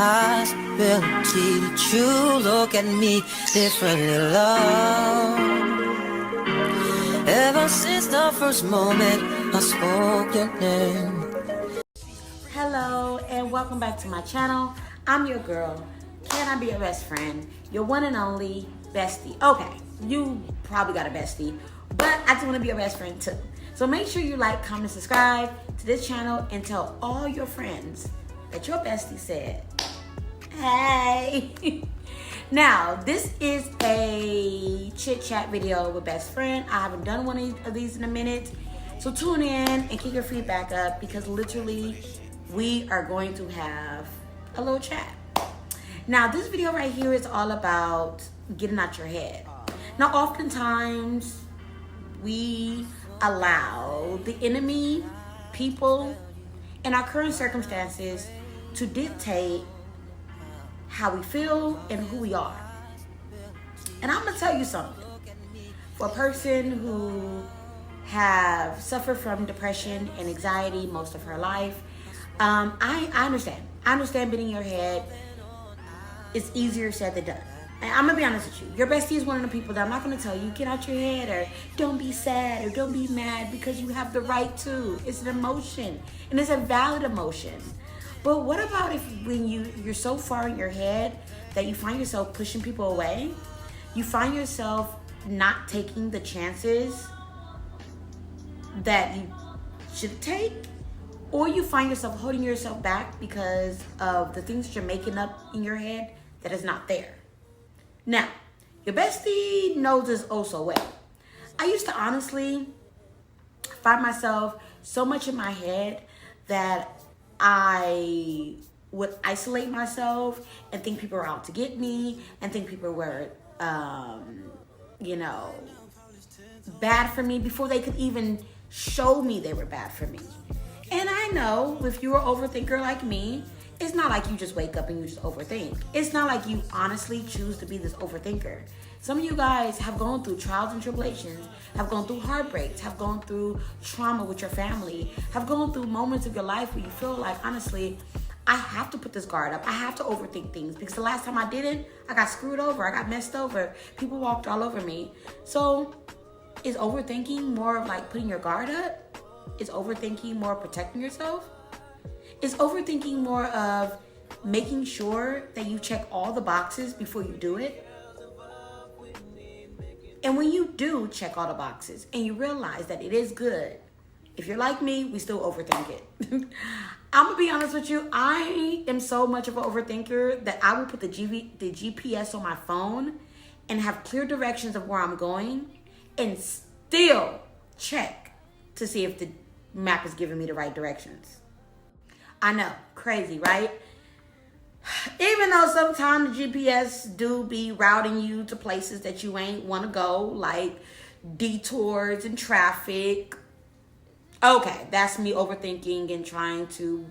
possibility that you look at me differently, love. Ever since the first moment I spoke your name. Hello and welcome back to my channel. I'm your girl. Can I be your best friend? Your one and only bestie. Okay, you probably got a bestie, but I just want to be your best friend too. So make sure you like, comment, subscribe to this channel and tell all your friends that your bestie said, hey. Now, this is a chit chat video with best friend. I haven't done one of these in a minute. So tune in and keep your feedback up because literally we are going to have a little chat. Now, this video right here is all about getting out your head. Now, oftentimes we allow the enemy, people, and our current circumstances to dictate how we feel and who we are. And I'm gonna tell you something. For a person who have suffered from depression and anxiety most of her life, I understand. I understand being in your head is easier said than done. And I'm gonna be honest with you. Your bestie is one of the people that I'm not gonna tell you, get out your head or don't be sad or don't be mad because you have the right to. It's an emotion and it's a valid emotion. But what about if when you're so far in your head that you find yourself pushing people away? You find yourself not taking the chances that you should take? Or you find yourself holding yourself back because of the things that you're making up in your head that is not there. Now, your bestie knows this oh so well. I used to honestly find myself so much in my head that I would isolate myself and think people were out to get me and think people were, bad for me before they could even show me they were bad for me. And I know if you're an overthinker like me, it's not like you just wake up and you just overthink. It's not like you honestly choose to be this overthinker. Some of you guys have gone through trials and tribulations, have gone through heartbreaks, have gone through trauma with your family, have gone through moments of your life where you feel like, honestly, I have to put this guard up. I have to overthink things because the last time I didn't, I got screwed over. I got messed over. People walked all over me. So is overthinking more of like putting your guard up? Is overthinking more of protecting yourself? Is overthinking more of making sure that you check all the boxes before you do it? And when you do check all the boxes and you realize that it is good, if you're like me, we still overthink it. I'm gonna be honest with you, I am so much of an overthinker that I will put the GPS on my phone and have clear directions of where I'm going and still check to see if the map is giving me the right directions. I know, crazy, right? Even though sometimes the GPS do be routing you to places that you ain't want to go, like detours and traffic. Okay, that's me overthinking and trying to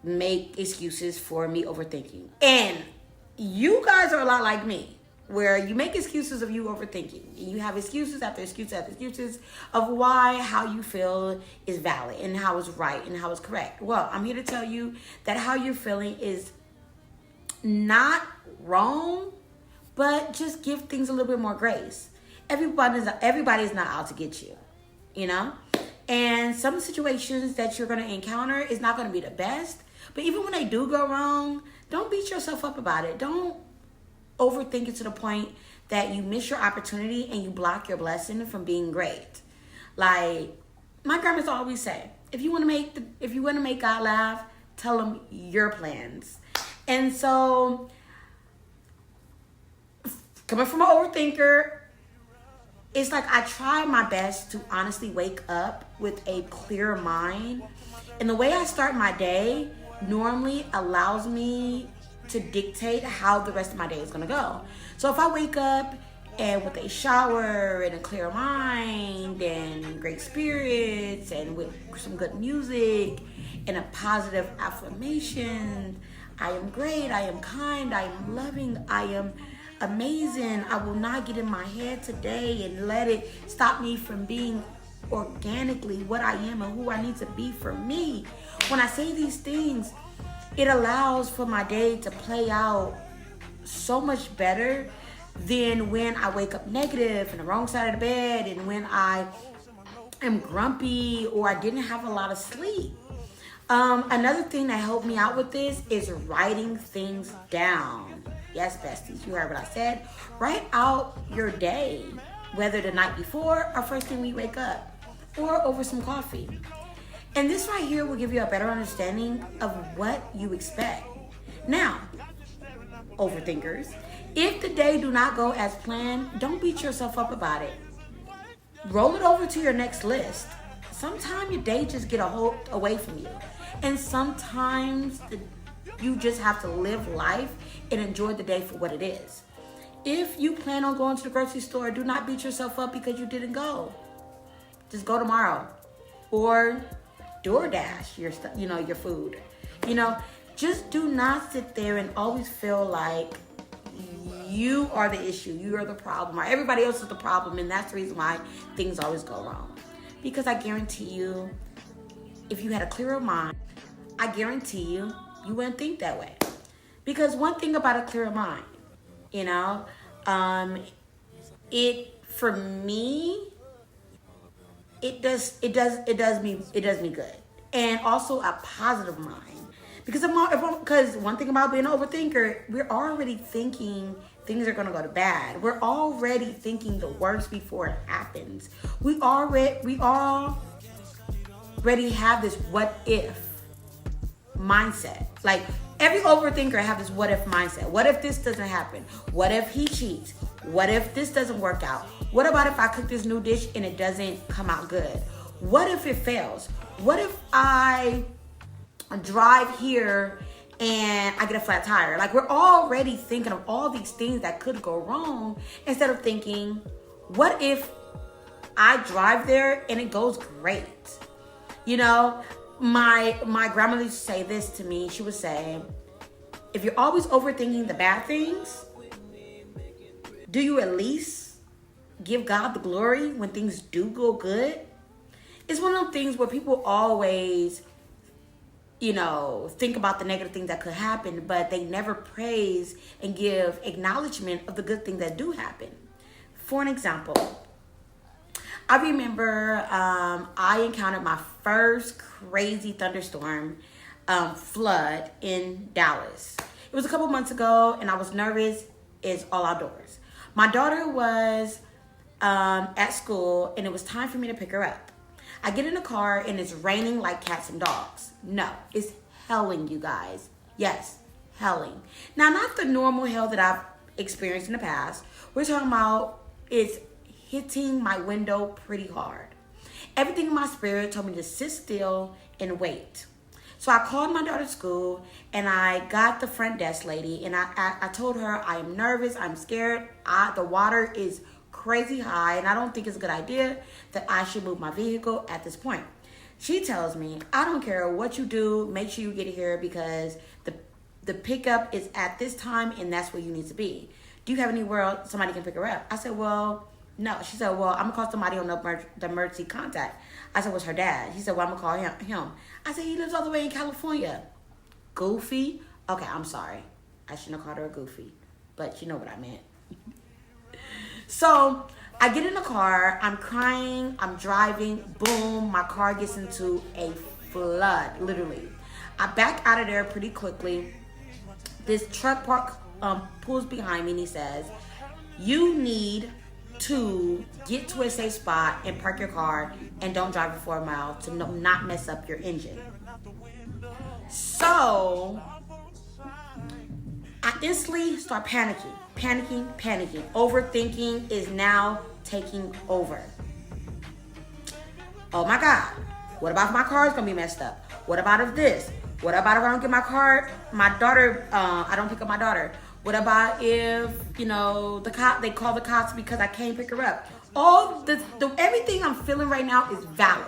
make excuses for me overthinking. And you guys are a lot like me, where you make excuses of you overthinking. You have excuses after excuses after excuses of why how you feel is valid and how it's right and how it's correct. Well, I'm here to tell you that how you're feeling is not wrong, but just give things a little bit more grace. Everybody's not out to get you, you know? And some situations that you're going to encounter is not going to be the best. But even when they do go wrong, don't beat yourself up about it. Don't overthink it to the point that you miss your opportunity and you block your blessing from being great. Like my grandma's always say, if you want to make God laugh, tell him your plans. And so, coming from an overthinker, it's like I try my best to honestly wake up with a clear mind. And the way I start my day normally allows me to dictate how the rest of my day is going to go. So if I wake up and with a shower and a clear mind and great spirits and with some good music and a positive affirmation, I am great, I am kind, I am loving, I am amazing. I will not get in my head today and let it stop me from being organically what I am and who I need to be for me. When I say these things, it allows for my day to play out so much better than when I wake up negative in the wrong side of the bed, and when I am grumpy or I didn't have a lot of sleep. Another thing that helped me out with this is writing things down. Yes, besties, you heard what I said. Write out your day, whether the night before or first thing we wake up, or over some coffee. And this right here will give you a better understanding of what you expect. Now, overthinkers, if the day do not go as planned, don't beat yourself up about it. Roll it over to your next list. Sometimes your day just get away from you. And sometimes you just have to live life and enjoy the day for what it is. If you plan on going to the grocery store, do not beat yourself up because you didn't go. Just go tomorrow. Or DoorDash your food. Just do not sit there and always feel like you are the issue, you are the problem, or everybody else is the problem, and that's the reason why things always go wrong. Because I guarantee you, if you had a clearer mind, I guarantee you wouldn't think that way. Because one thing about a clearer mind, for me, it does me good, and also a positive mind. Because one thing about being an overthinker, we're already thinking things are gonna go to bad. We're already thinking the worst before it happens. We already have this what if mindset. Like every overthinker have this what if mindset. What if this doesn't happen? What if he cheats? What if this doesn't work out? What about if I cook this new dish and it doesn't come out good? What if it fails? What if I drive here and I get a flat tire? Like, we're already thinking of all these things that could go wrong instead of thinking, what if I drive there and it goes great? My grandmother used to say this to me. She would say, if you're always overthinking the bad things, do you at least give God the glory when things do go good? It's one of those things where people always think about the negative things that could happen, but they never praise and give acknowledgement of the good things that do happen. For an example, I remember I encountered my first crazy thunderstorm flood in Dallas. It was a couple months ago, and I was nervous. It's all outdoors. My daughter was at school, and it was time for me to pick her up. I get in the car and it's raining like cats and dogs. No, it's helling, you guys. Yes, helling. Now, not the normal hell that I've experienced in the past. We're talking about it's hitting my window pretty hard. Everything in my spirit told me to sit still and wait. So I called my daughter's school and I got the front desk lady, and I told her I am nervous, I'm scared. The water is crazy high, and I don't think it's a good idea that I should move my vehicle at this point. She tells me, I don't care what you do, make sure you get here because the pickup is at this time and that's where you need to be. Do you have anywhere else somebody can pick her up? I said, well, no. She said, well, I'm gonna call somebody on the emergency contact. I said, what's her dad? He said, well, I'm gonna call him. I said, he lives all the way in California. Goofy? Okay, I'm sorry. I shouldn't have called her a goofy, but you know what I meant. So I get in the car, I'm crying, I'm driving, boom, my car gets into a flood, literally. I back out of there pretty quickly. This truck pulls behind me and he says, you need to get to a safe spot and park your car and don't drive it for a mile to not mess up your engine. So I instantly start panicking. Overthinking is now taking over. Oh my God. What about if my car is going to be messed up? What about if this? What about if I don't get my daughter, I don't pick up my daughter? What about if, they call the cops because I can't pick her up? Everything I'm feeling right now is valid.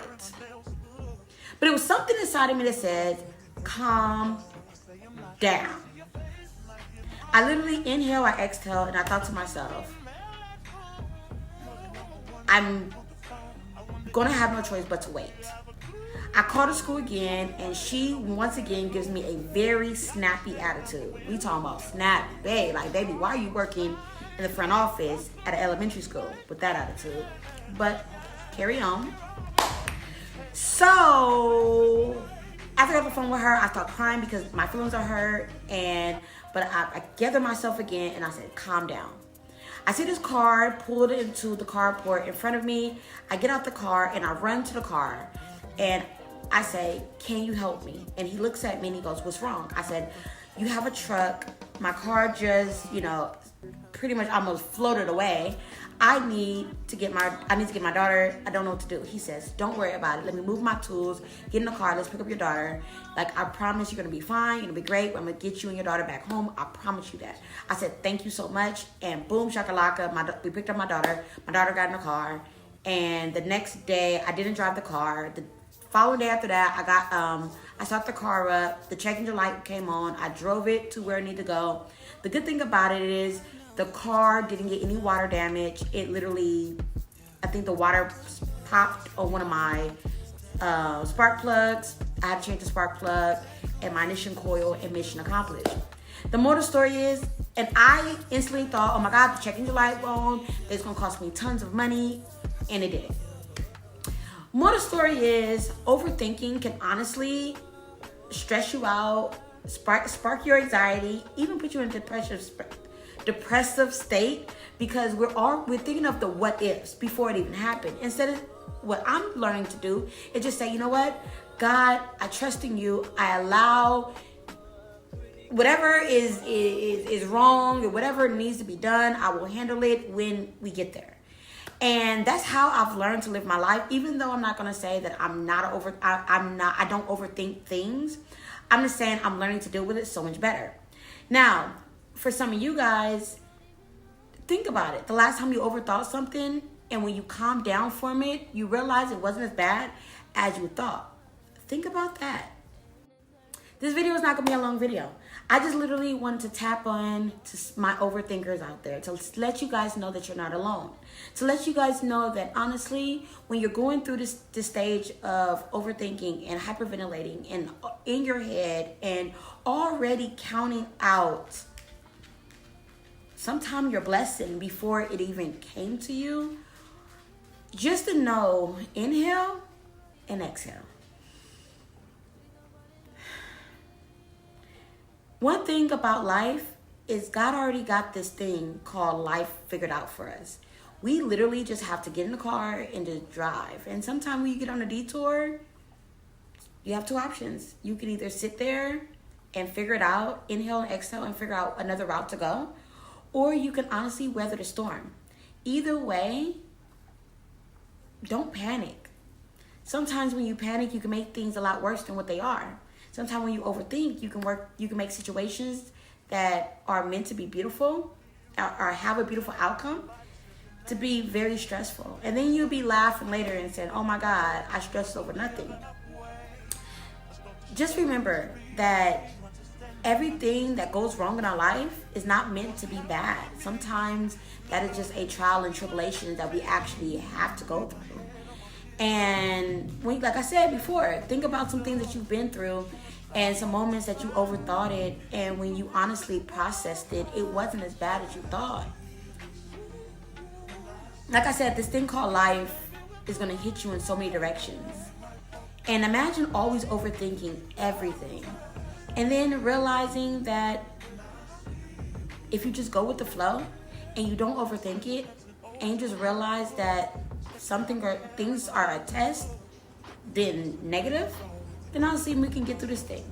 But it was something inside of me that said, calm down. I literally inhale, I exhale, and I thought to myself, I'm gonna have no choice but to wait. I call the school again, and she once again gives me a very snappy attitude. We talking about snappy, like, baby, why are you working in the front office at an elementary school with that attitude? But carry on. So after I got the phone with her, I start crying because my feelings are hurt, but I gather myself again, and I said, calm down. I see this car pulled into the carport in front of me. I get out the car and I run to the car, and I say, can you help me? And he looks at me and he goes, what's wrong? I said, you have a truck. My car just, pretty much almost floated away. I need to get my daughter. I don't know what to do. He says, don't worry about it. Let me move my tools, get in the car. Let's pick up your daughter. Like, I promise you're going to be fine. You're going to be great. I'm going to get you and your daughter back home. I promise you that. I said, thank you so much. And boom, shakalaka. We picked up my daughter. My daughter got in the car. And the next day, I didn't drive the car. The following day after that, I started the car up. The check engine light came on. I drove it to where it needed to go. The good thing about it is the car didn't get any water damage. It literally, I think the water popped on one of my spark plugs. I had to change the spark plug and my ignition coil, and mission accomplished. The moral story is, and I instantly thought, oh my God, the check engine light on, it's gonna cost me tons of money, and it did. Moral story is, overthinking can honestly stress you out, spark your anxiety, even put you in depressive state, because we're thinking of the what ifs before it even happened. Instead of, what I'm learning to do is just say, you know what, God, I trust in you. I allow whatever is wrong or whatever needs to be done, I will handle it when we get there. And that's how I've learned to live my life. Even though I'm not gonna say that I don't overthink things. I'm just saying I'm learning to deal with it so much better. Now, for some of you guys, think about it. The last time you overthought something, and when you calm down from it, you realize it wasn't as bad as you thought. Think about that. This video is not gonna be a long video. I just literally wanted to tap on to my overthinkers out there, to let you guys know that you're not alone. To let you guys know that honestly, when you're going through this stage of overthinking and hyperventilating and in your head and already counting out sometime your blessing before it even came to you, just to know, inhale and exhale. One thing about life is God already got this thing called life figured out for us. We literally just have to get in the car and just drive. And sometimes when you get on a detour, you have two options. You can either sit there and figure it out, inhale and exhale, and figure out another route to go, or you can honestly weather the storm. Either way, don't panic. Sometimes when you panic, you can make things a lot worse than what they are. Sometimes when you overthink, you can make situations that are meant to be beautiful or have a beautiful outcome to be very stressful. And then you'll be laughing later and saying, oh my God, I stressed over nothing. Just remember that everything that goes wrong in our life is not meant to be bad. Sometimes that is just a trial and tribulation that we actually have to go through. And like I said before, think about some things that you've been through and some moments that you overthought it, and when you honestly processed it, it wasn't as bad as you thought. Like I said, this thing called life is going to hit you in so many directions. And imagine always overthinking everything, and then realizing that if you just go with the flow and you don't overthink it, and you just realize that things are a test, then negative, then honestly we can get through this thing.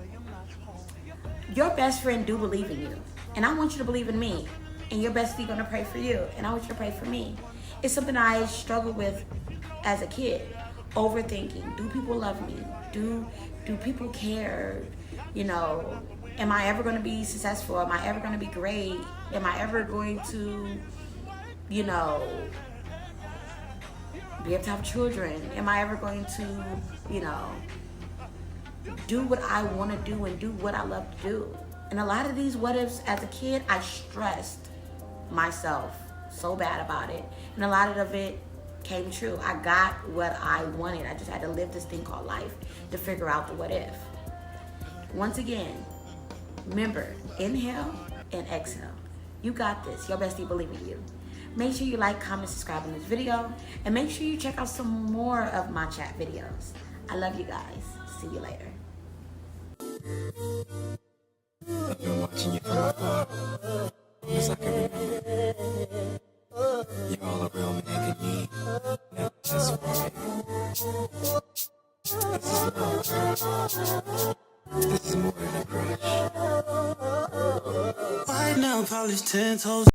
Your best friend do believe in you, and I want you to believe in me, and your bestie gonna pray for you, and I want you to pray for me. It's something I struggled with as a kid. Overthinking. Do people love me? Do people care? Am I ever gonna be successful? Am I ever gonna be great? Am I ever going to, be able to have children? Am I ever going to, do what I want to do and do what I love to do? And a lot of these what ifs as a kid, I stressed myself so bad about it. And a lot of it came true. I got what I wanted. I just had to live this thing called life to figure out the what if. Once again, remember, inhale and exhale. You got this. Your bestie believe in you. Make sure you like, comment, subscribe on this video, and make sure you check out some more of my chat videos. I love you guys. See you later. I've been watching you from afar, long as I can remember. You're all a real man can need, never just for me. This is love. This is more than a crush. White nail polish 10 toes.